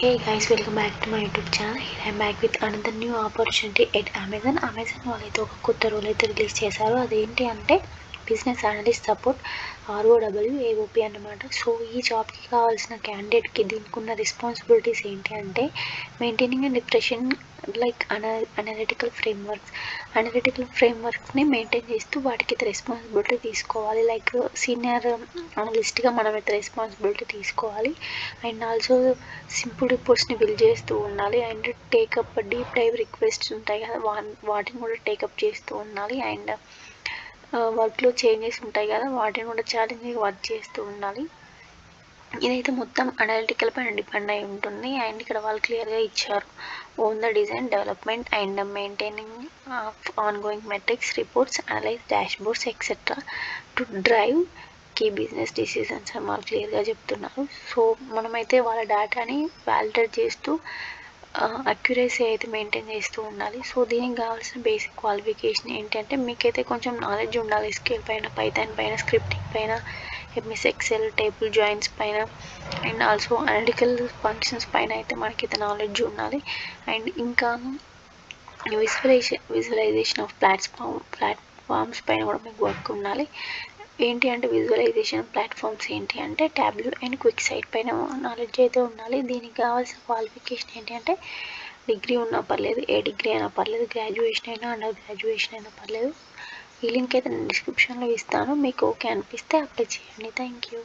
Hey guys, welcome back to my YouTube channel. Here I'm back with another new opportunity at Amazon. Amazon వాళ్ళైతే ఒక కొత్త role అయితే release చేశారు. అదేంటి అంటే బిజినెస్ అనలిస్ట్ సపోర్ట్ ROWAOP అన్నమాట. సో ఈ జాబ్కి కావాల్సిన క్యాండిడేట్కి దీనికి ఉన్న రెస్పాన్సిబిలిటీస్ ఏంటి అంటే maintaining and regression like analytical ఫ్రేమ్వర్క్స్ని మెయింటైన్ చేస్తూ వాటికి రెస్పాన్సిబిలిటీ తీసుకోవాలి. లైక్ సీనియర్ అనలిస్ట్గా మనమైతే రెస్పాన్సిబిలిటీ తీసుకోవాలి. అండ్ ఆల్సో సింపుల్ రిపోర్ట్స్ని బిల్డ్ చేస్తూ ఉండాలి. And take up deep dive requests ఉంటాయి కదా, వాటిని కూడా టేకప్ చేస్తూ ఉండాలి. అండ్ వర్క్లో చేంజెస్ ఉంటాయి కదా, వాటిని కూడా ఛాలెంజింగ్ వర్క్ చేస్తూ ఉండాలి. ఇదైతే మొత్తం అనలిటికల్ పైన డిపెండ్ అయి ఉంటుంది. అండ్ ఇక్కడ వాళ్ళు క్లియర్గా ఇచ్చారు, own the design development and maintaining ongoing metrics reports analyze dashboards etcetera to drive key business decisions అని వాళ్ళు క్లియర్గా చెప్తున్నారు. సో మనమైతే వాళ్ళ డేటాని వ్యాలిడేట్ చేస్తూ అక్యురసీ అయితే మెయింటైన్ చేస్తూ ఉండాలి. సో దీనికి కావాల్సిన బేసిక్ క్వాలిఫికేషన్ ఏంటంటే మీకైతే కొంచెం నాలెడ్జ్ ఉండాలి SQL పైన, పైథాన్ పైన, స్క్రిప్టింగ్ పైన, MS Excel, టేబుల్ జాయిన్స్ పైన అండ్ ఆల్సో అనలిటికల్ ఫంక్షన్స్ పైన అయితే మనకైతే నాలెడ్జ్ ఉండాలి. అండ్ ఇంకా విజువలైజేషన్ ఆఫ్ ప్లాట్ఫామ్స్ పైన కూడా మీకు వర్క్ ఉండాలి. ఏంటి అంటే విజువలైజేషన్ ప్లాట్ఫామ్స్ ఏంటి అంటే ట్యాబ్లూ అండ్ క్విక్ సైట్ పైన నాలెడ్జ్ అయితే ఉండాలి. దీనికి కావాల్సిన క్వాలిఫికేషన్ ఏంటి అంటే డిగ్రీ ఉన్నా పర్లేదు, ఏ డిగ్రీ అయినా పర్లేదు, గ్రాడ్యుయేషన్ అయినా అండర్ గ్రాడ్యుయేషన్ అయినా పర్లేదు. ఈ లింక్ అయితే నేను డిస్క్రిప్షన్లో ఇస్తాను. మీకు ఓకే అనిపిస్తే అప్లై చేయండి. Thank you.